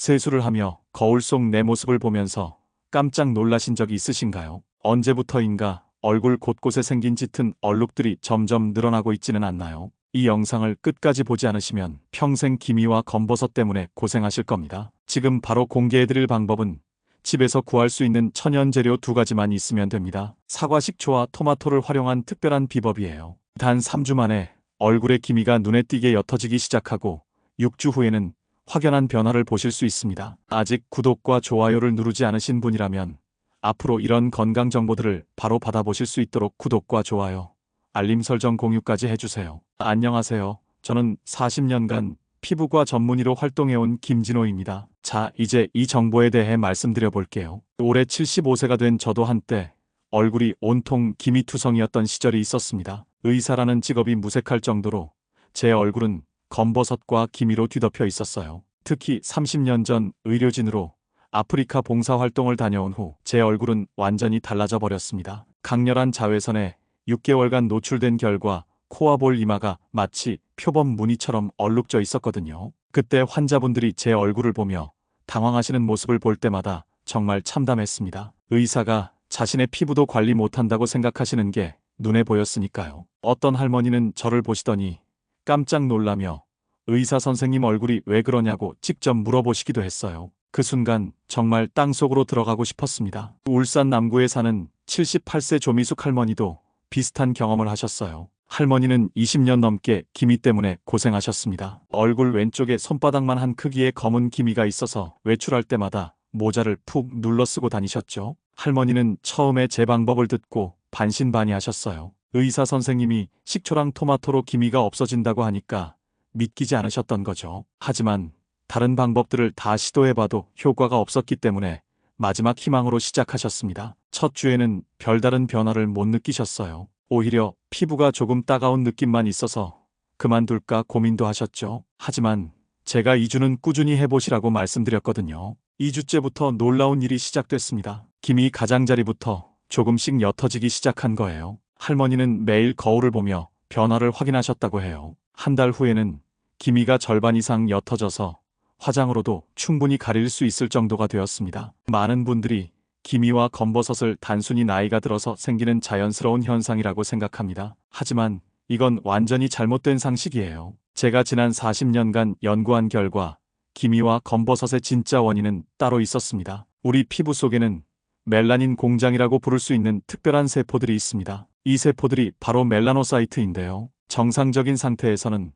세수를 하며 거울 속 내 모습을 보면서 깜짝 놀라신 적이 있으신가요? 언제부터인가 얼굴 곳곳에 생긴 짙은 얼룩들이 점점 늘어나고 있지는 않나요? 이 영상을 끝까지 보지 않으시면 평생 기미와 검버섯 때문에 고생하실 겁니다. 지금 바로 공개해드릴 방법은 집에서 구할 수 있는 천연 재료 2가지만 있으면 됩니다. 사과 식초와 토마토를 활용한 특별한 비법이에요. 단 3주 만에 얼굴의 기미가 눈에 띄게 옅어지기 시작하고 6주 후에는 확연한 변화를 보실 수 있습니다. 아직 구독과 좋아요를 누르지 않으신 분이라면 앞으로 이런 건강 정보들을 바로 받아보실 수 있도록 구독과 좋아요, 알림 설정 공유까지 해주세요. 안녕하세요. 저는 40년간 피부과 전문의로 활동해온 김진호입니다. 자, 이제 이 정보에 대해 말씀드려 볼게요. 올해 75세가 된 저도 한때 얼굴이 온통 기미투성이었던 시절이 있었습니다. 의사라는 직업이 무색할 정도로 제 얼굴은 검버섯과 기미로 뒤덮여 있었어요. 특히 30년 전 의료진으로 아프리카 봉사활동을 다녀온 후 제 얼굴은 완전히 달라져 버렸습니다. 강렬한 자외선에 6개월간 노출된 결과 코와 볼 이마가 마치 표범 무늬처럼 얼룩져 있었거든요. 그때 환자분들이 제 얼굴을 보며 당황하시는 모습을 볼 때마다 정말 참담했습니다. 의사가 자신의 피부도 관리 못한다고 생각하시는 게 눈에 보였으니까요. 어떤 할머니는 저를 보시더니 깜짝 놀라며 의사 선생님 얼굴이 왜 그러냐고 직접 물어보시기도 했어요. 그 순간 정말 땅속으로 들어가고 싶었습니다. 울산 남구에 사는 78세 조미숙 할머니도 비슷한 경험을 하셨어요. 할머니는 20년 넘게 기미 때문에 고생하셨습니다. 얼굴 왼쪽에 손바닥만 한 크기의 검은 기미가 있어서 외출할 때마다 모자를 푹 눌러 쓰고 다니셨죠. 할머니는 처음에 제 방법을 듣고 반신반의하셨어요. 의사 선생님이 식초랑 토마토로 기미가 없어진다고 하니까 믿기지 않으셨던 거죠. 하지만 다른 방법들을 다 시도해봐도 효과가 없었기 때문에 마지막 희망으로 시작하셨습니다. 첫 주에는 별다른 변화를 못 느끼셨어요. 오히려 피부가 조금 따가운 느낌만 있어서 그만둘까 고민도 하셨죠. 하지만 제가 2주는 꾸준히 해보시라고 말씀드렸거든요. 2주째부터 놀라운 일이 시작됐습니다. 기미 가장자리부터 조금씩 옅어지기 시작한 거예요. 할머니는 매일 거울을 보며 변화를 확인하셨다고 해요. 한 달 후에는 기미가 절반 이상 옅어져서 화장으로도 충분히 가릴 수 있을 정도가 되었습니다. 많은 분들이 기미와 검버섯을 단순히 나이가 들어서 생기는 자연스러운 현상이라고 생각합니다. 하지만 이건 완전히 잘못된 상식이에요. 제가 지난 40년간 연구한 결과 기미와 검버섯의 진짜 원인은 따로 있었습니다. 우리 피부 속에는 멜라닌 공장이라고 부를 수 있는 특별한 세포들이 있습니다. 이 세포들이 바로 멜라노사이트인데요. 정상적인 상태에서는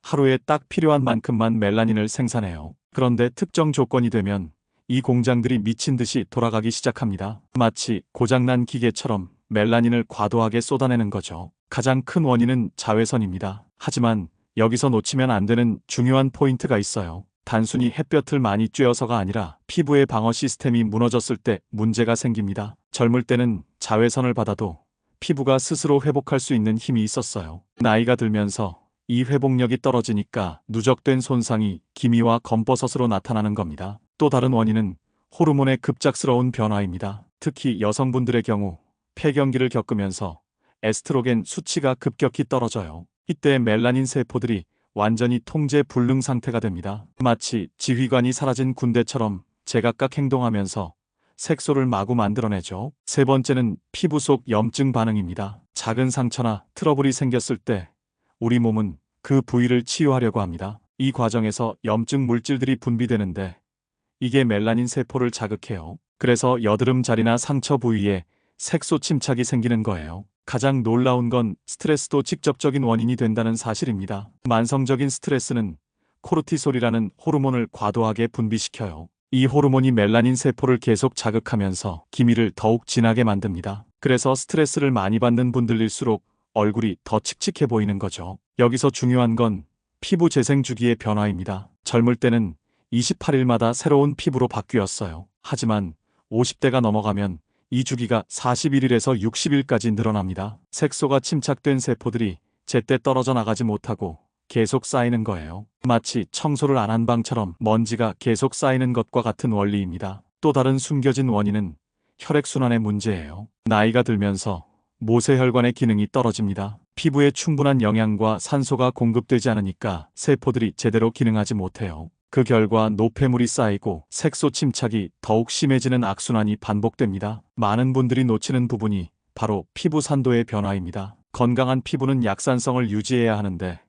하루에 딱 필요한 만큼만 멜라닌을 생산해요. 그런데 특정 조건이 되면 이 공장들이 미친 듯이 돌아가기 시작합니다. 마치 고장난 기계처럼 멜라닌을 과도하게 쏟아내는 거죠. 가장 큰 원인은 자외선입니다. 하지만 여기서 놓치면 안 되는 중요한 포인트가 있어요. 단순히 햇볕을 많이 쬐어서가 아니라 피부의 방어 시스템이 무너졌을 때 문제가 생깁니다. 젊을 때는 자외선을 받아도 피부가 스스로 회복할 수 있는 힘이 있었어요. 나이가 들면서 이 회복력이 떨어지니까 누적된 손상이 기미와 검버섯으로 나타나는 겁니다. 또 다른 원인은 호르몬의 급작스러운 변화입니다. 특히 여성분들의 경우 폐경기를 겪으면서 에스트로겐 수치가 급격히 떨어져요. 이때 멜라닌 세포들이 완전히 통제 불능 상태가 됩니다. 마치 지휘관이 사라진 군대처럼 제각각 행동하면서 색소를 마구 만들어내죠. 세 번째는 피부 속 염증 반응입니다. 작은 상처나 트러블이 생겼을 때 우리 몸은 그 부위를 치유하려고 합니다. 이 과정에서 염증 물질들이 분비되는데 이게 멜라닌 세포를 자극해요. 그래서 여드름 자리나 상처 부위에 색소 침착이 생기는 거예요. 가장 놀라운 건 스트레스도 직접적인 원인이 된다는 사실입니다. 만성적인 스트레스는 코르티솔이라는 호르몬을 과도하게 분비시켜요. 이 호르몬이 멜라닌 세포를 계속 자극하면서 기미를 더욱 진하게 만듭니다. 그래서 스트레스를 많이 받는 분들일수록 얼굴이 더 칙칙해 보이는 거죠. 여기서 중요한 건 피부 재생 주기의 변화입니다. 젊을 때는 28일마다 새로운 피부로 바뀌었어요. 하지만 50대가 넘어가면 이 주기가 41일에서 60일까지 늘어납니다. 색소가 침착된 세포들이 제때 떨어져 나가지 못하고 계속 쌓이는 거예요. 마치 청소를 안 한 방처럼 먼지가 계속 쌓이는 것과 같은 원리입니다. 또 다른 숨겨진 원인은 혈액순환의 문제예요. 나이가 들면서 모세혈관의 기능이 떨어집니다. 피부에 충분한 영양과 산소가 공급되지 않으니까 세포들이 제대로 기능하지 못해요. 그 결과 노폐물이 쌓이고 색소 침착이 더욱 심해지는 악순환이 반복됩니다. 많은 분들이 놓치는 부분이 바로 피부 산도의 변화입니다. 건강한 피부는 약산성을 유지해야 하는데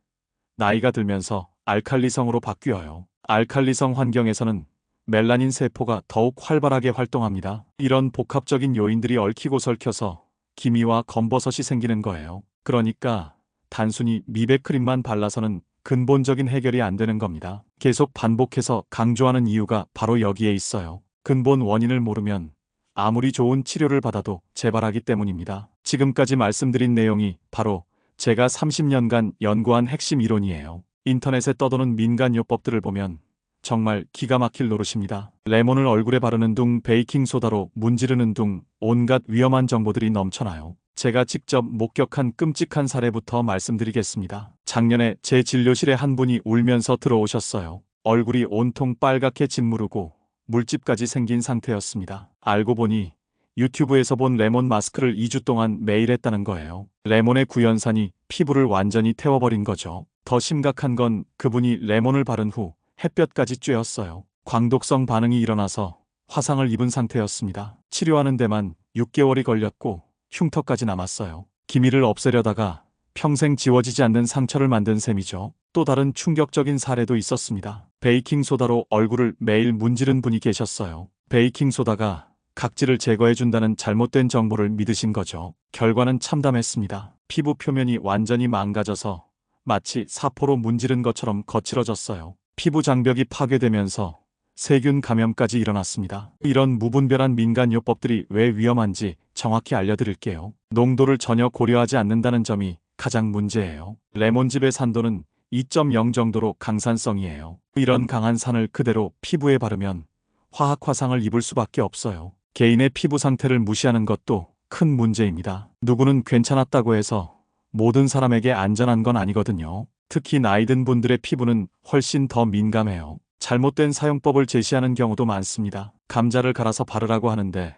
나이가 들면서 알칼리성으로 바뀌어요. 알칼리성 환경에서는 멜라닌 세포가 더욱 활발하게 활동합니다. 이런 복합적인 요인들이 얽히고 설켜서 기미와 검버섯이 생기는 거예요. 그러니까 단순히 미백 크림만 발라서는 근본적인 해결이 안 되는 겁니다. 계속 반복해서 강조하는 이유가 바로 여기에 있어요. 근본 원인을 모르면 아무리 좋은 치료를 받아도 재발하기 때문입니다. 지금까지 말씀드린 내용이 바로 제가 30년간 연구한 핵심 이론이에요. 인터넷에 떠도는 민간요법들을 보면 정말 기가 막힐 노릇입니다. 레몬을 얼굴에 바르는 둥, 베이킹소다로 문지르는 둥, 온갖 위험한 정보들이 넘쳐나요. 제가 직접 목격한 끔찍한 사례부터 말씀드리겠습니다. 작년에 제 진료실에 한 분이 울면서 들어오셨어요. 얼굴이 온통 빨갛게 짓무르고 물집까지 생긴 상태였습니다. 알고 보니 유튜브에서 본 레몬 마스크를 2주 동안 매일 했다는 거예요. 레몬의 구연산이 피부를 완전히 태워버린 거죠. 더 심각한 건 그분이 레몬을 바른 후 햇볕까지 쬐었어요. 광독성 반응이 일어나서 화상을 입은 상태였습니다. 치료하는 데만 6개월이 걸렸고 흉터까지 남았어요. 기미를 없애려다가 평생 지워지지 않는 상처를 만든 셈이죠. 또 다른 충격적인 사례도 있었습니다. 베이킹소다로 얼굴을 매일 문지른 분이 계셨어요. 베이킹소다가 각질을 제거해준다는 잘못된 정보를 믿으신 거죠. 결과는 참담했습니다. 피부 표면이 완전히 망가져서 마치 사포로 문지른 것처럼 거칠어졌어요. 피부 장벽이 파괴되면서 세균 감염까지 일어났습니다. 이런 무분별한 민간요법들이 왜 위험한지 정확히 알려드릴게요. 농도를 전혀 고려하지 않는다는 점이 가장 문제예요. 레몬즙의 산도는 2.0 정도로 강산성이에요. 이런 강한 산을 그대로 피부에 바르면 화학 화상을 입을 수밖에 없어요. 개인의 피부 상태를 무시하는 것도 큰 문제입니다. 누구는 괜찮았다고 해서 모든 사람에게 안전한 건 아니거든요. 특히 나이 든 분들의 피부는 훨씬 더 민감해요. 잘못된 사용법을 제시하는 경우도 많습니다. 감자를 갈아서 바르라고 하는데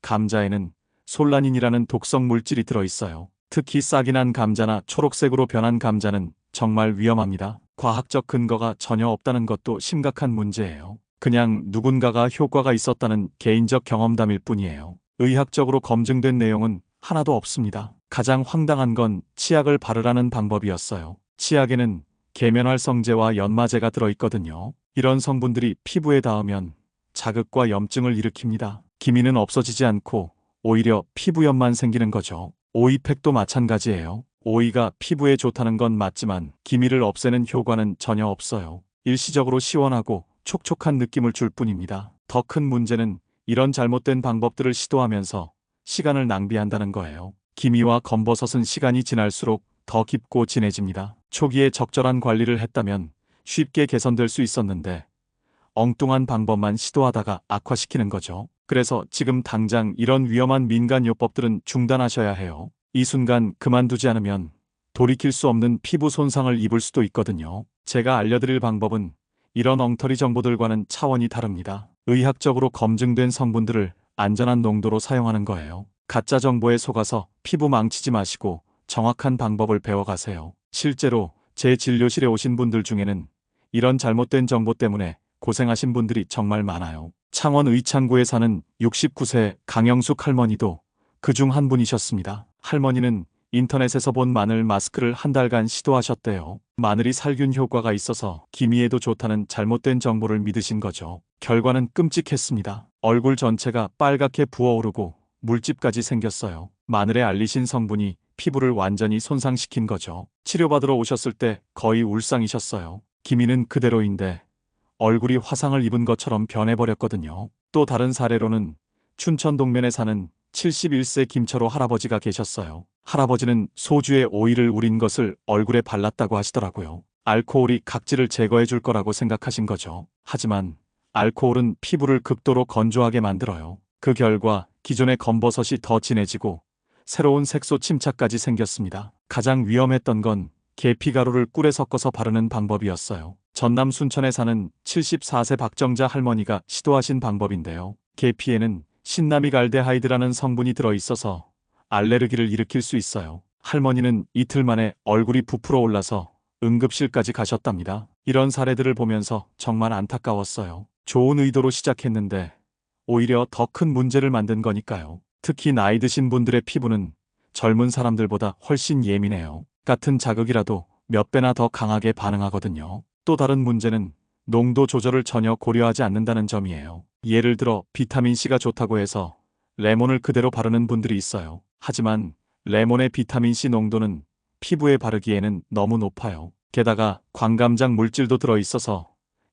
감자에는 솔라닌이라는 독성 물질이 들어있어요. 특히 싹이 난 감자나 초록색으로 변한 감자는 정말 위험합니다. 과학적 근거가 전혀 없다는 것도 심각한 문제예요. 그냥 누군가가 효과가 있었다는 개인적 경험담일 뿐이에요. 의학적으로 검증된 내용은 하나도 없습니다. 가장 황당한 건 치약을 바르라는 방법이었어요. 치약에는 계면활성제와 연마제가 들어있거든요. 이런 성분들이 피부에 닿으면 자극과 염증을 일으킵니다. 기미는 없어지지 않고 오히려 피부염만 생기는 거죠. 오이팩도 마찬가지예요. 오이가 피부에 좋다는 건 맞지만 기미를 없애는 효과는 전혀 없어요. 일시적으로 시원하고 촉촉한 느낌을 줄 뿐입니다. 더 큰 문제는 이런 잘못된 방법들을 시도하면서 시간을 낭비한다는 거예요. 기미와 검버섯은 시간이 지날수록 더 깊고 진해집니다. 초기에 적절한 관리를 했다면 쉽게 개선될 수 있었는데 엉뚱한 방법만 시도하다가 악화시키는 거죠. 그래서 지금 당장 이런 위험한 민간요법들은 중단하셔야 해요. 이 순간 그만두지 않으면 돌이킬 수 없는 피부 손상을 입을 수도 있거든요. 제가 알려드릴 방법은 이런 엉터리 정보들과는 차원이 다릅니다. 의학적으로 검증된 성분들을 안전한 농도로 사용하는 거예요. 가짜 정보에 속아서 피부 망치지 마시고 정확한 방법을 배워가세요. 실제로 제 진료실에 오신 분들 중에는 이런 잘못된 정보 때문에 고생하신 분들이 정말 많아요. 창원 의창구에 사는 69세 강영숙 할머니도 그중 한 분이셨습니다. 할머니는 인터넷에서 본 마늘 마스크를 한 달간 시도하셨대요. 마늘이 살균 효과가 있어서 기미에도 좋다는 잘못된 정보를 믿으신 거죠. 결과는 끔찍했습니다. 얼굴 전체가 빨갛게 부어오르고 물집까지 생겼어요. 마늘에 알리신 성분이 피부를 완전히 손상시킨 거죠. 치료받으러 오셨을 때 거의 울상이셨어요. 기미는 그대로인데 얼굴이 화상을 입은 것처럼 변해버렸거든요. 또 다른 사례로는 춘천 동면에 사는 71세 김철호 할아버지가 계셨어요. 할아버지는 소주에 오이를 우린 것을 얼굴에 발랐다고 하시더라고요. 알코올이 각질을 제거해 줄 거라고 생각하신 거죠. 하지만 알코올은 피부를 극도로 건조하게 만들어요. 그 결과 기존의 검버섯이 더 진해지고 새로운 색소 침착까지 생겼습니다. 가장 위험했던 건 계피가루를 꿀에 섞어서 바르는 방법이었어요. 전남 순천에 사는 74세 박정자 할머니가 시도하신 방법인데요. 계피에는 신나미갈데하이드라는 성분이 들어있어서 알레르기를 일으킬 수 있어요. 할머니는 이틀 만에 얼굴이 부풀어 올라서 응급실까지 가셨답니다. 이런 사례들을 보면서 정말 안타까웠어요. 좋은 의도로 시작했는데 오히려 더 큰 문제를 만든 거니까요. 특히 나이 드신 분들의 피부는 젊은 사람들보다 훨씬 예민해요. 같은 자극이라도 몇 배나 더 강하게 반응하거든요. 또 다른 문제는 농도 조절을 전혀 고려하지 않는다는 점이에요. 예를 들어 비타민C가 좋다고 해서 레몬을 그대로 바르는 분들이 있어요. 하지만 레몬의 비타민C 농도는 피부에 바르기에는 너무 높아요. 게다가 광감작 물질도 들어있어서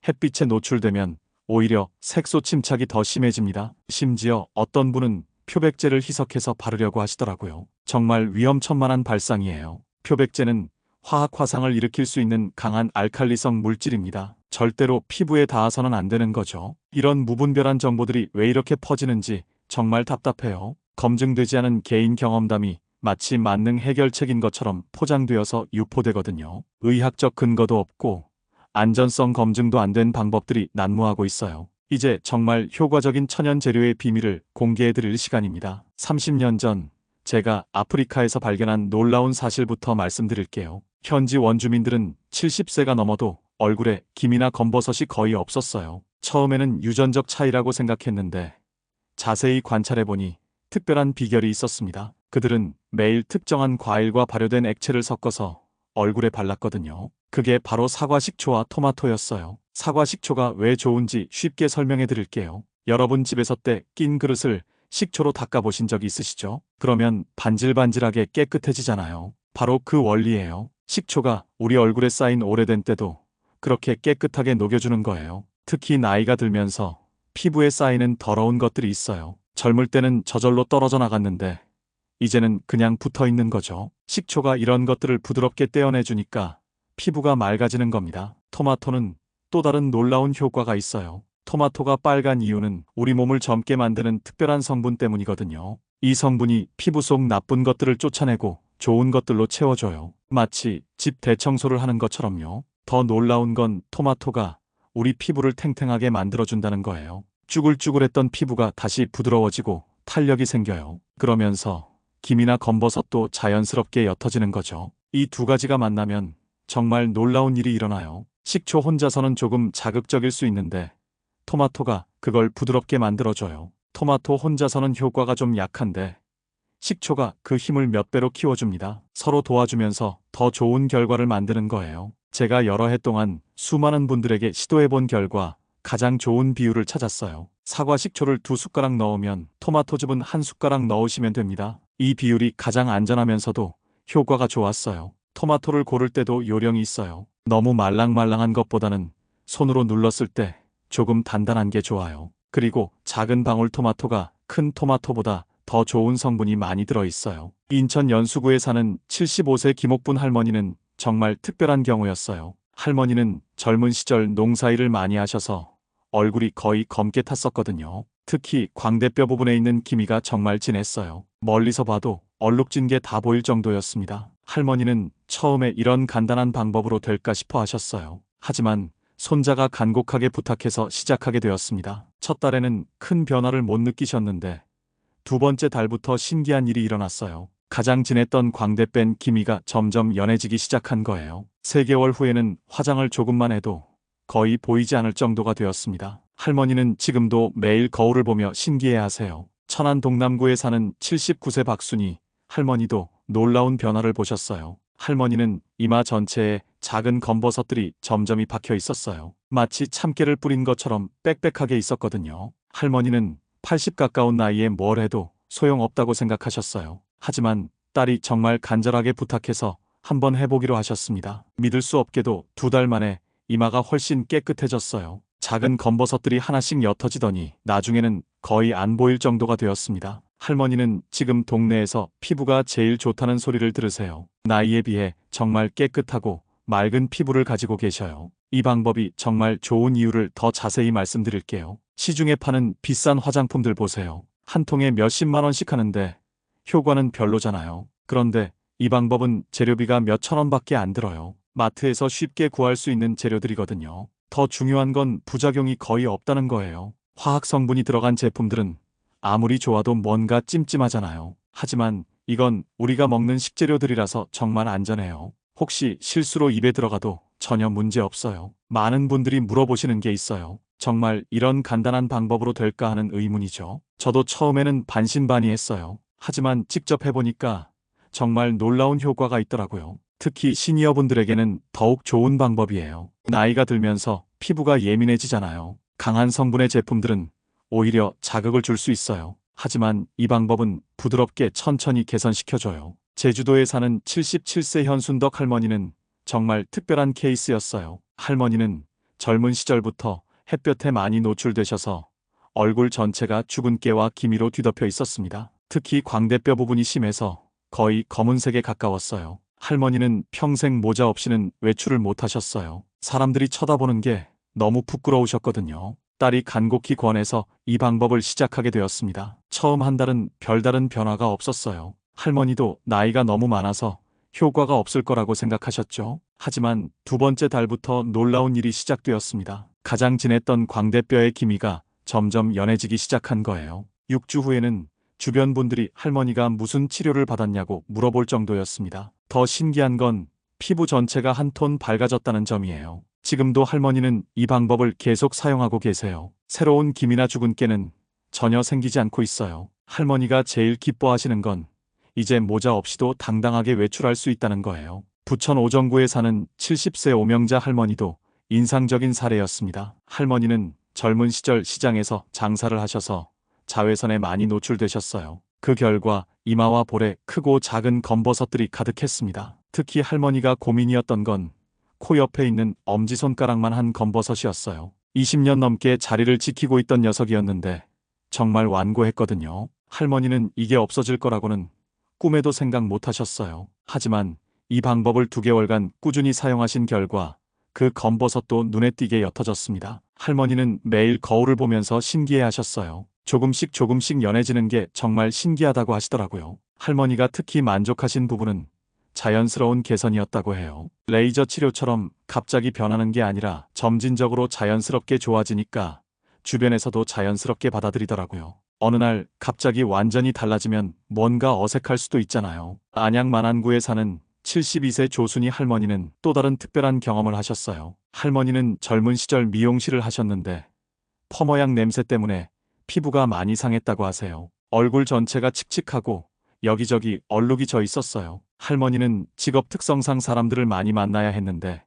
햇빛에 노출되면 오히려 색소 침착이 더 심해집니다. 심지어 어떤 분은 표백제를 희석해서 바르려고 하시더라고요. 정말 위험천만한 발상이에요. 표백제는 화학 화상을 일으킬 수 있는 강한 알칼리성 물질입니다. 절대로 피부에 닿아서는 안 되는 거죠. 이런 무분별한 정보들이 왜 이렇게 퍼지는지 정말 답답해요. 검증되지 않은 개인 경험담이 마치 만능 해결책인 것처럼 포장되어서 유포되거든요. 의학적 근거도 없고 안전성 검증도 안 된 방법들이 난무하고 있어요. 이제 정말 효과적인 천연 재료의 비밀을 공개해드릴 시간입니다. 30년 전 제가 아프리카에서 발견한 놀라운 사실부터 말씀드릴게요. 현지 원주민들은 70세가 넘어도 얼굴에 기미나 검버섯이 거의 없었어요. 처음에는 유전적 차이라고 생각했는데 자세히 관찰해보니 특별한 비결이 있었습니다. 그들은 매일 특정한 과일과 발효된 액체를 섞어서 얼굴에 발랐거든요. 그게 바로 사과식초와 토마토였어요. 사과식초가 왜 좋은지 쉽게 설명해 드릴게요. 여러분 집에서 때 낀 그릇을 식초로 닦아보신 적 있으시죠? 그러면 반질반질하게 깨끗해지잖아요. 바로 그 원리예요. 식초가 우리 얼굴에 쌓인 오래된 때도 그렇게 깨끗하게 녹여주는 거예요. 특히 나이가 들면서 피부에 쌓이는 더러운 것들이 있어요. 젊을 때는 저절로 떨어져 나갔는데 이제는 그냥 붙어 있는 거죠. 식초가 이런 것들을 부드럽게 떼어내주니까 피부가 맑아지는 겁니다. 토마토는 또 다른 놀라운 효과가 있어요. 토마토가 빨간 이유는 우리 몸을 젊게 만드는 특별한 성분 때문이거든요. 이 성분이 피부 속 나쁜 것들을 쫓아내고 좋은 것들로 채워줘요. 마치 집 대청소를 하는 것처럼요. 더 놀라운 건 토마토가 우리 피부를 탱탱하게 만들어준다는 거예요. 쭈글쭈글했던 피부가 다시 부드러워지고 탄력이 생겨요. 그러면서 기미나 검버섯도 자연스럽게 옅어지는 거죠. 이 두 가지가 만나면 정말 놀라운 일이 일어나요. 식초 혼자서는 조금 자극적일 수 있는데 토마토가 그걸 부드럽게 만들어줘요. 토마토 혼자서는 효과가 좀 약한데 식초가 그 힘을 몇 배로 키워줍니다. 서로 도와주면서 더 좋은 결과를 만드는 거예요. 제가 여러 해 동안 수많은 분들에게 시도해본 결과 가장 좋은 비율을 찾았어요. 사과 식초를 2숟가락 넣으면 토마토즙은 1숟가락 넣으시면 됩니다. 이 비율이 가장 안전하면서도 효과가 좋았어요. 토마토를 고를 때도 요령이 있어요. 너무 말랑말랑한 것보다는 손으로 눌렀을 때 조금 단단한 게 좋아요. 그리고 작은 방울 토마토가 큰 토마토보다 더 좋은 성분이 많이 들어있어요. 인천 연수구에 사는 75세 김옥분 할머니는 정말 특별한 경우였어요. 할머니는 젊은 시절 농사일을 많이 하셔서 얼굴이 거의 검게 탔었거든요. 특히 광대뼈 부분에 있는 기미가 정말 진했어요. 멀리서 봐도 얼룩진 게 다 보일 정도였습니다. 할머니는 처음에 이런 간단한 방법으로 될까 싶어 하셨어요. 하지만 손자가 간곡하게 부탁해서 시작하게 되었습니다. 첫 달에는 큰 변화를 못 느끼셨는데 두 번째 달부터 신기한 일이 일어났어요. 가장 진했던 광대 뺀 기미가 점점 연해지기 시작한 거예요. 3개월 후에는 화장을 조금만 해도 거의 보이지 않을 정도가 되었습니다. 할머니는 지금도 매일 거울을 보며 신기해하세요. 천안 동남구에 사는 79세 박순희 할머니도 놀라운 변화를 보셨어요. 할머니는 이마 전체에 작은 검버섯들이 점점이 박혀 있었어요. 마치 참깨를 뿌린 것처럼 빽빽하게 있었거든요. 할머니는 80 가까운 나이에 뭘 해도 소용없다고 생각하셨어요. 하지만 딸이 정말 간절하게 부탁해서 한번 해보기로 하셨습니다. 믿을 수 없게도 2달 만에 이마가 훨씬 깨끗해졌어요. 작은 검버섯들이 하나씩 옅어지더니 나중에는 거의 안 보일 정도가 되었습니다. 할머니는 지금 동네에서 피부가 제일 좋다는 소리를 들으세요. 나이에 비해 정말 깨끗하고 맑은 피부를 가지고 계셔요. 이 방법이 정말 좋은 이유를 더 자세히 말씀드릴게요. 시중에 파는 비싼 화장품들 보세요. 한 통에 몇십만 원씩 하는데 효과는 별로잖아요. 그런데 이 방법은 재료비가 몇천 원밖에 안 들어요. 마트에서 쉽게 구할 수 있는 재료들이거든요. 더 중요한 건 부작용이 거의 없다는 거예요. 화학 성분이 들어간 제품들은 아무리 좋아도 뭔가 찜찜하잖아요. 하지만 이건 우리가 먹는 식재료들이라서 정말 안전해요. 혹시 실수로 입에 들어가도 전혀 문제 없어요. 많은 분들이 물어보시는 게 있어요. 정말 이런 간단한 방법으로 될까 하는 의문이죠. 저도 처음에는 반신반의했어요. 하지만 직접 해보니까 정말 놀라운 효과가 있더라고요. 특히 시니어분들에게는 더욱 좋은 방법이에요. 나이가 들면서 피부가 예민해지잖아요. 강한 성분의 제품들은 오히려 자극을 줄 수 있어요. 하지만 이 방법은 부드럽게 천천히 개선시켜줘요. 제주도에 사는 77세 현순덕 할머니는 정말 특별한 케이스였어요. 할머니는 젊은 시절부터 햇볕에 많이 노출되셔서 얼굴 전체가 주근깨와 기미로 뒤덮여 있었습니다. 특히 광대뼈 부분이 심해서 거의 검은색에 가까웠어요. 할머니는 평생 모자 없이는 외출을 못 하셨어요. 사람들이 쳐다보는 게 너무 부끄러우셨거든요. 딸이 간곡히 권해서 이 방법을 시작하게 되었습니다. 처음 한 달은 별다른 변화가 없었어요. 할머니도 나이가 너무 많아서 효과가 없을 거라고 생각하셨죠. 하지만 두 번째 달부터 놀라운 일이 시작되었습니다. 가장 진했던 광대뼈의 기미가 점점 연해지기 시작한 거예요. 6주 후에는 주변 분들이 할머니가 무슨 치료를 받았냐고 물어볼 정도였습니다. 더 신기한 건 피부 전체가 한 톤 밝아졌다는 점이에요. 지금도 할머니는 이 방법을 계속 사용하고 계세요. 새로운 기미나 주근깨는 전혀 생기지 않고 있어요. 할머니가 제일 기뻐하시는 건 이제 모자 없이도 당당하게 외출할 수 있다는 거예요. 부천 오정구에 사는 70세 오명자 할머니도 인상적인 사례였습니다. 할머니는 젊은 시절 시장에서 장사를 하셔서 자외선에 많이 노출되셨어요. 그 결과 이마와 볼에 크고 작은 검버섯들이 가득했습니다. 특히 할머니가 고민이었던 건 코 옆에 있는 엄지손가락만 한 검버섯이었어요. 20년 넘게 자리를 지키고 있던 녀석이었는데 정말 완고했거든요. 할머니는 이게 없어질 거라고는 꿈에도 생각 못 하셨어요. 하지만 이 방법을 2개월간 꾸준히 사용하신 결과 그 검버섯도 눈에 띄게 옅어졌습니다. 할머니는 매일 거울을 보면서 신기해하셨어요. 조금씩 연해지는 게 정말 신기하다고 하시더라고요. 할머니가 특히 만족하신 부분은 자연스러운 개선이었다고 해요. 레이저 치료처럼 갑자기 변하는 게 아니라 점진적으로 자연스럽게 좋아지니까 주변에서도 자연스럽게 받아들이더라고요. 어느 날 갑자기 완전히 달라지면 뭔가 어색할 수도 있잖아요. 안양 만안구에 사는 72세 조순이 할머니는 또 다른 특별한 경험을 하셨어요. 할머니는 젊은 시절 미용실을 하셨는데 퍼머양 냄새 때문에 피부가 많이 상했다고 하세요. 얼굴 전체가 칙칙하고 여기저기 얼룩이 져 있었어요. 할머니는 직업 특성상 사람들을 많이 만나야 했는데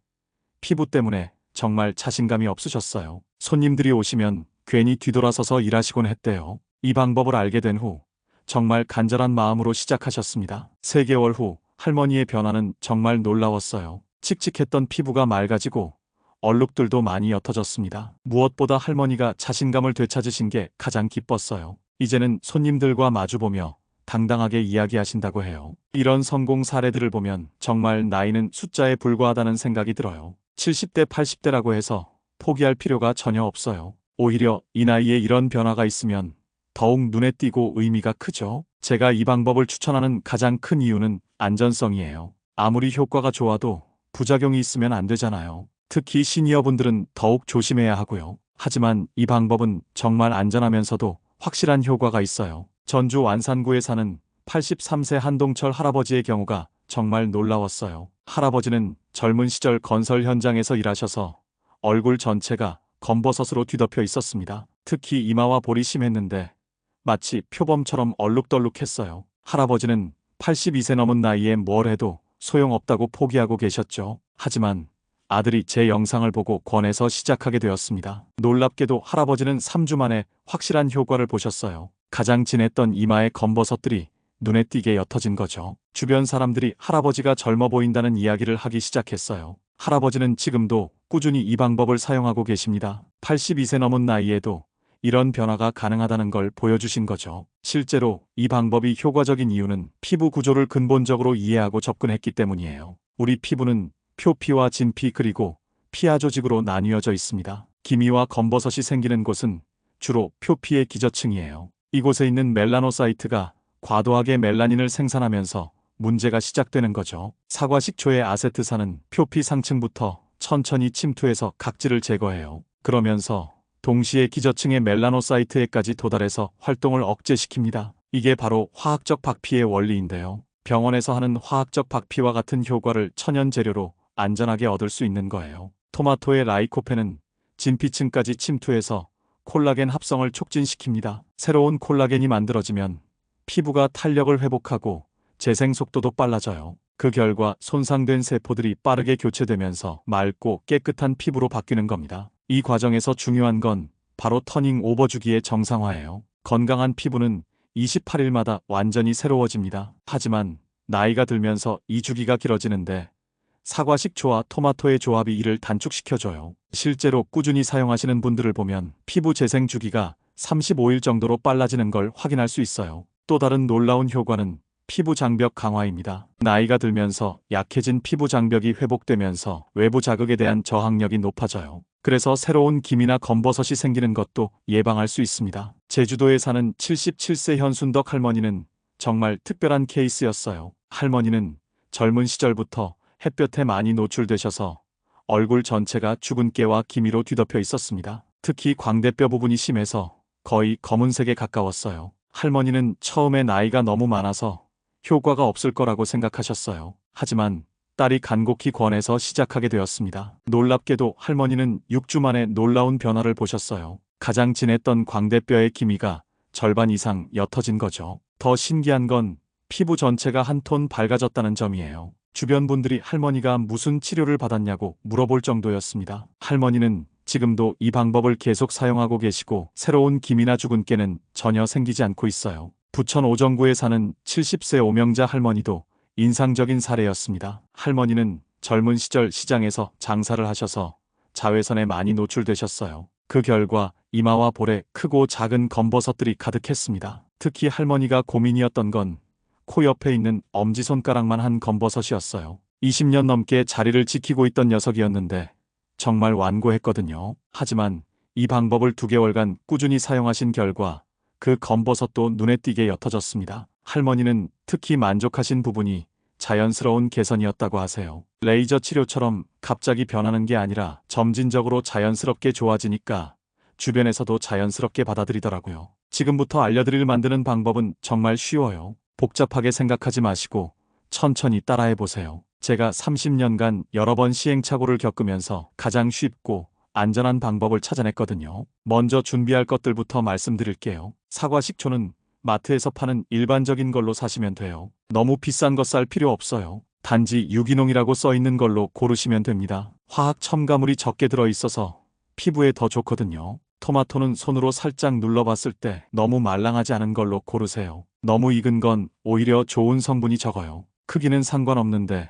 피부 때문에 정말 자신감이 없으셨어요. 손님들이 오시면 괜히 뒤돌아서서 일하시곤 했대요. 이 방법을 알게 된 후 정말 간절한 마음으로 시작하셨습니다. 3개월 후 할머니의 변화는 정말 놀라웠어요. 칙칙했던 피부가 맑아지고 얼룩들도 많이 옅어졌습니다. 무엇보다 할머니가 자신감을 되찾으신 게 가장 기뻤어요. 이제는 손님들과 마주보며 당당하게 이야기하신다고 해요. 이런 성공 사례들을 보면 정말 나이는 숫자에 불과하다는 생각이 들어요. 70대, 80대라고 해서 포기할 필요가 전혀 없어요. 오히려 이 나이에 이런 변화가 있으면 더욱 눈에 띄고 의미가 크죠. 제가 이 방법을 추천하는 가장 큰 이유는 안전성이에요. 아무리 효과가 좋아도 부작용이 있으면 안 되잖아요. 특히 시니어분들은 더욱 조심해야 하고요. 하지만 이 방법은 정말 안전하면서도 확실한 효과가 있어요. 전주 완산구에 사는 83세 한동철 할아버지의 경우가 정말 놀라웠어요. 할아버지는 젊은 시절 건설 현장에서 일하셔서 얼굴 전체가 검버섯으로 뒤덮여 있었습니다. 특히 이마와 볼이 심했는데 마치 표범처럼 얼룩덜룩했어요. 할아버지는 82세 넘은 나이에 뭘 해도 소용없다고 포기하고 계셨죠. 하지만 아들이 제 영상을 보고 권해서 시작하게 되었습니다. 놀랍게도 할아버지는 3주 만에 확실한 효과를 보셨어요. 가장 진했던 이마의 검버섯들이 눈에 띄게 옅어진 거죠. 주변 사람들이 할아버지가 젊어 보인다는 이야기를 하기 시작했어요. 할아버지는 지금도 꾸준히 이 방법을 사용하고 계십니다. 82세 넘은 나이에도 이런 변화가 가능하다는 걸 보여주신 거죠. 실제로 이 방법이 효과적인 이유는 피부 구조를 근본적으로 이해하고 접근했기 때문이에요. 우리 피부는 표피와 진피 그리고 피하 조직으로 나뉘어져 있습니다. 기미와 검버섯이 생기는 곳은 주로 표피의 기저층이에요. 이곳에 있는 멜라노사이트가 과도하게 멜라닌을 생산하면서 문제가 시작되는 거죠. 사과 식초의 아세트산은 표피 상층부터 천천히 침투해서 각질을 제거해요. 그러면서 동시에 기저층의 멜라노사이트에까지 도달해서 활동을 억제시킵니다. 이게 바로 화학적 박피의 원리인데요. 병원에서 하는 화학적 박피와 같은 효과를 천연 재료로 안전하게 얻을 수 있는 거예요. 토마토의 라이코펜은 진피층까지 침투해서 콜라겐 합성을 촉진시킵니다. 새로운 콜라겐이 만들어지면 피부가 탄력을 회복하고 재생 속도도 빨라져요. 그 결과 손상된 세포들이 빠르게 교체되면서 맑고 깨끗한 피부로 바뀌는 겁니다. 이 과정에서 중요한 건 바로 터닝 오버 주기의 정상화예요. 건강한 피부는 28일마다 완전히 새로워집니다. 하지만 나이가 들면서 이 주기가 길어지는데 사과 식초와 토마토의 조합이 이를 단축시켜줘요. 실제로 꾸준히 사용하시는 분들을 보면 피부 재생 주기가 35일 정도로 빨라지는 걸 확인할 수 있어요. 또 다른 놀라운 효과는 피부 장벽 강화입니다. 나이가 들면서 약해진 피부 장벽이 회복되면서 외부 자극에 대한 저항력이 높아져요. 그래서 새로운 기미나 검버섯이 생기는 것도 예방할 수 있습니다. 제주도에 사는 77세 현순덕 할머니는 정말 특별한 케이스였어요. 할머니는 젊은 시절부터 햇볕에 많이 노출되셔서 얼굴 전체가 주근깨와 기미로 뒤덮여 있었습니다. 특히 광대뼈 부분이 심해서 거의 검은색에 가까웠어요. 할머니는 처음에 나이가 너무 많아서 효과가 없을 거라고 생각하셨어요. 하지만 딸이 간곡히 권해서 시작하게 되었습니다. 놀랍게도 할머니는 6주 만에 놀라운 변화를 보셨어요. 가장 진했던 광대뼈의 기미가 절반 이상 옅어진 거죠. 더 신기한 건 피부 전체가 한 톤 밝아졌다는 점이에요. 주변 분들이 할머니가 무슨 치료를 받았냐고 물어볼 정도였습니다. 할머니는 지금도 이 방법을 계속 사용하고 계시고 새로운 기미나 주근깨는 전혀 생기지 않고 있어요. 부천 오정구에 사는 70세 오명자 할머니도 인상적인 사례였습니다. 할머니는 젊은 시절 시장에서 장사를 하셔서 자외선에 많이 노출되셨어요. 그 결과 이마와 볼에 크고 작은 검버섯들이 가득했습니다. 특히 할머니가 고민이었던 건 코 옆에 있는 엄지손가락만 한 검버섯이었어요. 20년 넘게 자리를 지키고 있던 녀석이었는데 정말 완고했거든요. 하지만 이 방법을 2개월간 꾸준히 사용하신 결과 그 검버섯도 눈에 띄게 옅어졌습니다. 할머니는 특히 만족하신 부분이 자연스러운 개선이었다고 하세요. 레이저 치료처럼 갑자기 변하는 게 아니라 점진적으로 자연스럽게 좋아지니까 주변에서도 자연스럽게 받아들이더라고요. 지금부터 알려드릴 만드는 방법은 정말 쉬워요. 복잡하게 생각하지 마시고 천천히 따라해보세요. 제가 30년간 여러 번 시행착오를 겪으면서 가장 쉽고 안전한 방법을 찾아냈거든요. 먼저 준비할 것들부터 말씀드릴게요. 사과 식초는 마트에서 파는 일반적인 걸로 사시면 돼요. 너무 비싼 거 쌀 필요 없어요. 단지 유기농이라고 써있는 걸로 고르시면 됩니다. 화학 첨가물이 적게 들어있어서 피부에 더 좋거든요. 토마토는 손으로 살짝 눌러봤을 때 너무 말랑하지 않은 걸로 고르세요. 너무 익은 건 오히려 좋은 성분이 적어요. 크기는 상관없는데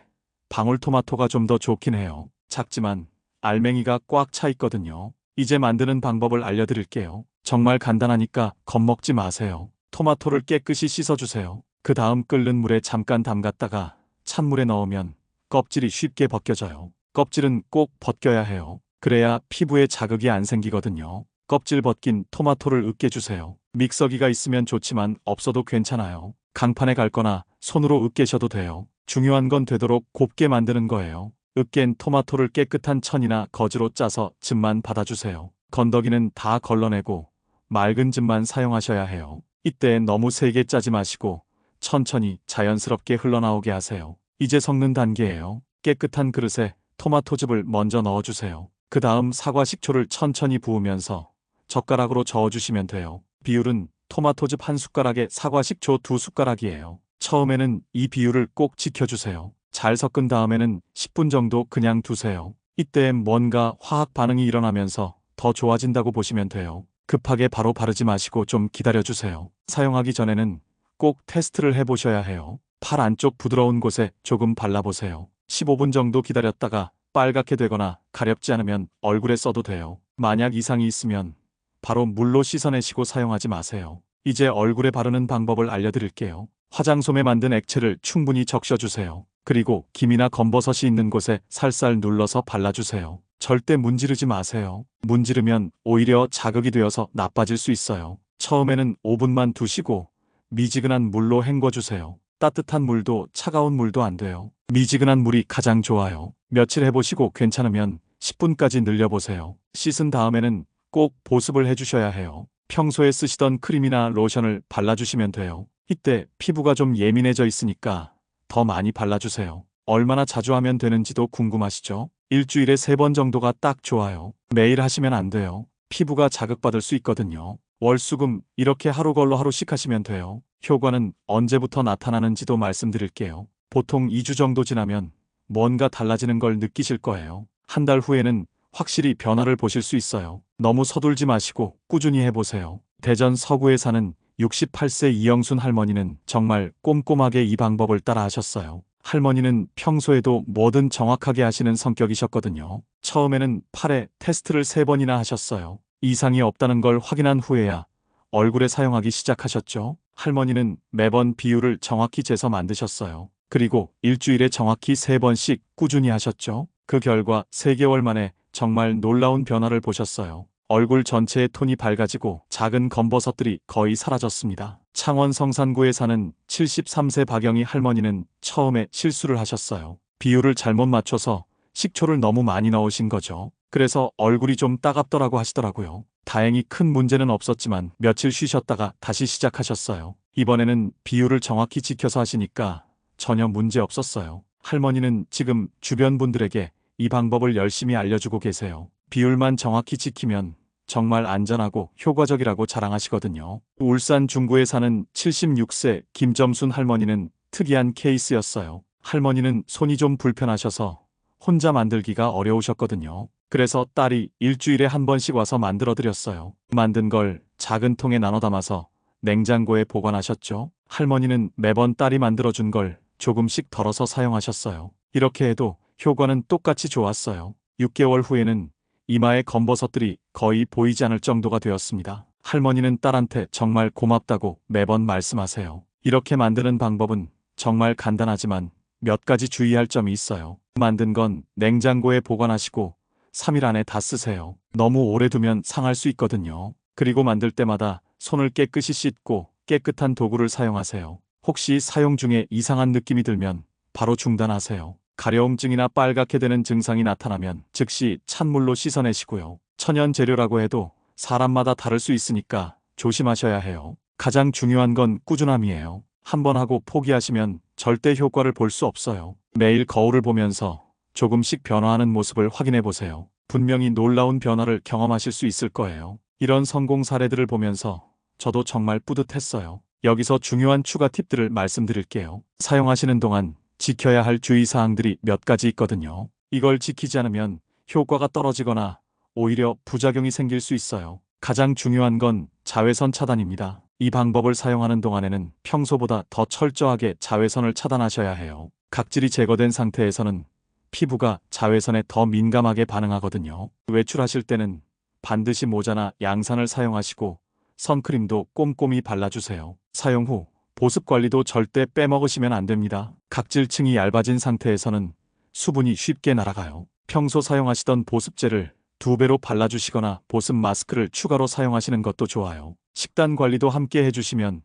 방울토마토가 좀 더 좋긴 해요. 작지만 알맹이가 꽉 차 있거든요. 이제 만드는 방법을 알려드릴게요. 정말 간단하니까 겁먹지 마세요. 토마토를 깨끗이 씻어주세요. 그 다음 끓는 물에 잠깐 담갔다가 찬물에 넣으면 껍질이 쉽게 벗겨져요. 껍질은 꼭 벗겨야 해요. 그래야 피부에 자극이 안 생기거든요. 껍질 벗긴 토마토를 으깨주세요. 믹서기가 있으면 좋지만 없어도 괜찮아요. 강판에 갈거나 손으로 으깨셔도 돼요. 중요한 건 되도록 곱게 만드는 거예요. 으깬 토마토를 깨끗한 천이나 거즈로 짜서 즙만 받아주세요. 건더기는 다 걸러내고 맑은 즙만 사용하셔야 해요. 이때 너무 세게 짜지 마시고 천천히 자연스럽게 흘러나오게 하세요. 이제 섞는 단계예요. 깨끗한 그릇에 토마토즙을 먼저 넣어주세요. 그 다음 사과 식초를 천천히 부으면서 젓가락으로 저어주시면 돼요. 비율은 토마토즙 1숟가락에 사과 식초 2숟가락이에요. 처음에는 이 비율을 꼭 지켜주세요. 잘 섞은 다음에는 10분 정도 그냥 두세요. 이때 뭔가 화학 반응이 일어나면서 더 좋아진다고 보시면 돼요. 급하게 바로 바르지 마시고 좀 기다려주세요. 사용하기 전에는 꼭 테스트를 해보셔야 해요. 팔 안쪽 부드러운 곳에 조금 발라보세요. 15분 정도 기다렸다가 빨갛게 되거나 가렵지 않으면 얼굴에 써도 돼요. 만약 이상이 있으면 바로 물로 씻어내시고 사용하지 마세요. 이제 얼굴에 바르는 방법을 알려드릴게요. 화장솜에 만든 액체를 충분히 적셔주세요. 그리고 김이나 검버섯이 있는 곳에 살살 눌러서 발라주세요. 절대 문지르지 마세요. 문지르면 오히려 자극이 되어서 나빠질 수 있어요. 처음에는 5분만 두시고 미지근한 물로 헹궈주세요. 따뜻한 물도 차가운 물도 안 돼요. 미지근한 물이 가장 좋아요. 며칠 해보시고 괜찮으면 10분까지 늘려보세요. 씻은 다음에는 꼭 보습을 해주셔야 해요. 평소에 쓰시던 크림이나 로션을 발라주시면 돼요. 이때 피부가 좀 예민해져 있으니까 더 많이 발라주세요. 얼마나 자주 하면 되는지도 궁금하시죠? 일주일에 3번 정도가 딱 좋아요. 매일 하시면 안 돼요. 피부가 자극받을 수 있거든요. 월수금 이렇게 하루 걸러 하루씩 하시면 돼요. 효과는 언제부터 나타나는지도 말씀드릴게요. 보통 2주 정도 지나면 뭔가 달라지는 걸 느끼실 거예요. 한 달 후에는 확실히 변화를 보실 수 있어요. 너무 서둘지 마시고 꾸준히 해보세요. 대전 서구에 사는 68세 이영순 할머니는 정말 꼼꼼하게 이 방법을 따라 하셨어요. 할머니는 평소에도 뭐든 정확하게 하시는 성격이셨거든요. 처음에는 팔에 테스트를 3번이나 하셨어요. 이상이 없다는 걸 확인한 후에야 얼굴에 사용하기 시작하셨죠. 할머니는 매번 비율을 정확히 재서 만드셨어요. 그리고 일주일에 정확히 3번씩 꾸준히 하셨죠. 그 결과 3개월 만에 정말 놀라운 변화를 보셨어요. 얼굴 전체의 톤이 밝아지고 작은 검버섯들이 거의 사라졌습니다. 창원 성산구에 사는 73세 박영희 할머니는 처음에 실수를 하셨어요. 비율을 잘못 맞춰서 식초를 너무 많이 넣으신 거죠. 그래서 얼굴이 좀 따갑더라고 하시더라고요. 다행히 큰 문제는 없었지만 며칠 쉬셨다가 다시 시작하셨어요. 이번에는 비율을 정확히 지켜서 하시니까 전혀 문제 없었어요. 할머니는 지금 주변 분들에게 이 방법을 열심히 알려주고 계세요. 비율만 정확히 지키면 정말 안전하고 효과적이라고 자랑하시거든요. 울산 중구에 사는 76세 김점순 할머니는 특이한 케이스였어요. 할머니는 손이 좀 불편하셔서 혼자 만들기가 어려우셨거든요. 그래서 딸이 일주일에 1번씩 와서 만들어 드렸어요. 만든 걸 작은 통에 나눠 담아서 냉장고에 보관하셨죠. 할머니는 매번 딸이 만들어준 걸 조금씩 덜어서 사용하셨어요. 이렇게 해도 효과는 똑같이 좋았어요. 6개월 후에는 이마의 검버섯들이 거의 보이지 않을 정도가 되었습니다. 할머니는 딸한테 정말 고맙다고 매번 말씀하세요. 이렇게 만드는 방법은 정말 간단하지만 몇 가지 주의할 점이 있어요. 만든 건 냉장고에 보관하시고 3일 안에 다 쓰세요. 너무 오래 두면 상할 수 있거든요. 그리고 만들 때마다 손을 깨끗이 씻고 깨끗한 도구를 사용하세요. 혹시 사용 중에 이상한 느낌이 들면 바로 중단하세요. 가려움증이나 빨갛게 되는 증상이 나타나면 즉시 찬물로 씻어내시고요. 천연 재료라고 해도 사람마다 다를 수 있으니까 조심하셔야 해요. 가장 중요한 건 꾸준함이에요. 한번 하고 포기하시면 절대 효과를 볼 수 없어요. 매일 거울을 보면서 조금씩 변화하는 모습을 확인해 보세요. 분명히 놀라운 변화를 경험하실 수 있을 거예요. 이런 성공 사례들을 보면서 저도 정말 뿌듯했어요. 여기서 중요한 추가 팁들을 말씀드릴게요. 사용하시는 동안 지켜야 할 주의사항들이 몇 가지 있거든요. 이걸 지키지 않으면 효과가 떨어지거나 오히려 부작용이 생길 수 있어요. 가장 중요한 건 자외선 차단입니다. 이 방법을 사용하는 동안에는 평소보다 더 철저하게 자외선을 차단하셔야 해요. 각질이 제거된 상태에서는 피부가 자외선에 더 민감하게 반응하거든요. 외출하실 때는 반드시 모자나 양산을 사용하시고 선크림도 꼼꼼히 발라주세요. 사용 후 보습 관리도 절대 빼먹으시면 안 됩니다. 각질층이 얇아진 상태에서는 수분이 쉽게 날아가요. 평소 사용하시던 보습제를 2배로 발라주시거나 보습 마스크를 추가로 사용하시는 것도 좋아요. 식단 관리도 함께 해주시면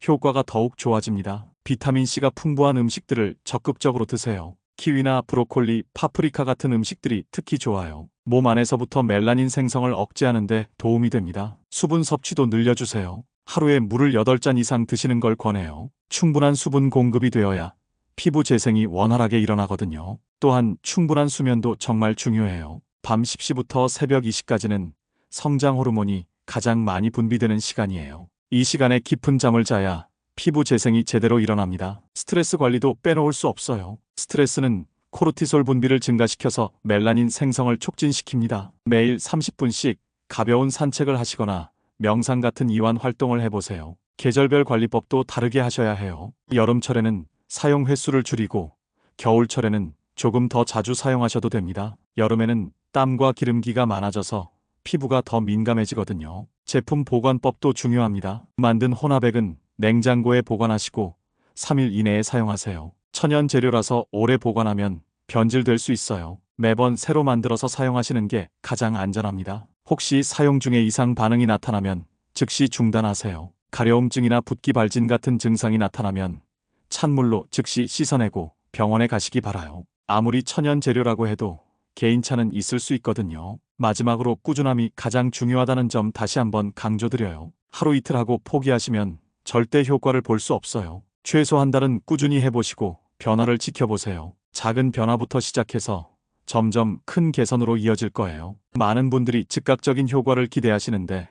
효과가 더욱 좋아집니다. 비타민C가 풍부한 음식들을 적극적으로 드세요. 키위나 브로콜리, 파프리카 같은 음식들이 특히 좋아요. 몸 안에서부터 멜라닌 생성을 억제하는 데 도움이 됩니다. 수분 섭취도 늘려주세요. 하루에 물을 8잔 이상 드시는 걸 권해요. 충분한 수분 공급이 되어야 피부 재생이 원활하게 일어나거든요. 또한 충분한 수면도 정말 중요해요. 밤 10시부터 새벽 2시까지는 성장 호르몬이 가장 많이 분비되는 시간이에요. 이 시간에 깊은 잠을 자야 피부 재생이 제대로 일어납니다. 스트레스 관리도 빼놓을 수 없어요. 스트레스는 코르티솔 분비를 증가시켜서 멜라닌 생성을 촉진시킵니다. 매일 30분씩 가벼운 산책을 하시거나 명상 같은 이완 활동을 해보세요. 계절별 관리법도 다르게 하셔야 해요. 여름철에는 사용 횟수를 줄이고 겨울철에는 조금 더 자주 사용하셔도 됩니다. 여름에는 땀과 기름기가 많아져서 피부가 더 민감해지거든요. 제품 보관법도 중요합니다. 만든 혼합액은 냉장고에 보관하시고 3일 이내에 사용하세요. 천연 재료라서 오래 보관하면 변질될 수 있어요. 매번 새로 만들어서 사용하시는 게 가장 안전합니다. 혹시 사용 중에 이상 반응이 나타나면 즉시 중단하세요. 가려움증이나 붓기 발진 같은 증상이 나타나면 찬물로 즉시 씻어내고 병원에 가시기 바라요. 아무리 천연 재료라고 해도 개인차는 있을 수 있거든요. 마지막으로 꾸준함이 가장 중요하다는 점 다시 한번 강조드려요. 하루 이틀 하고 포기하시면 절대 효과를 볼 수 없어요. 최소 한 달은 꾸준히 해보시고 변화를 지켜보세요. 작은 변화부터 시작해서 점점 큰 개선으로 이어질 거예요. 많은 분들이 즉각적인 효과를 기대하시는데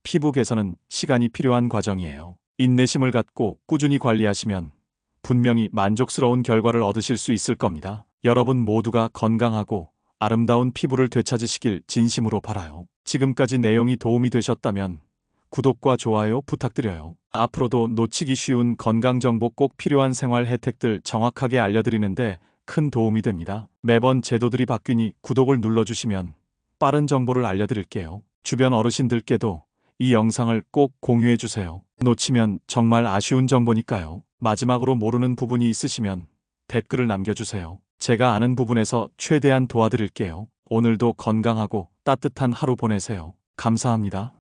피부 개선은 시간이 필요한 과정이에요. 인내심을 갖고 꾸준히 관리하시면 분명히 만족스러운 결과를 얻으실 수 있을 겁니다. 여러분 모두가 건강하고 아름다운 피부를 되찾으시길 진심으로 바라요. 지금까지 내용이 도움이 되셨다면 구독과 좋아요 부탁드려요. 앞으로도 놓치기 쉬운 건강정보, 꼭 필요한 생활 혜택들 정확하게 알려드리는데 큰 도움이 됩니다. 매번 제도들이 바뀌니 구독을 눌러주시면 빠른 정보를 알려드릴게요. 주변 어르신들께도 이 영상을 꼭 공유해주세요. 놓치면 정말 아쉬운 정보니까요. 마지막으로 모르는 부분이 있으시면 댓글을 남겨주세요. 제가 아는 부분에서 최대한 도와드릴게요. 오늘도 건강하고 따뜻한 하루 보내세요. 감사합니다.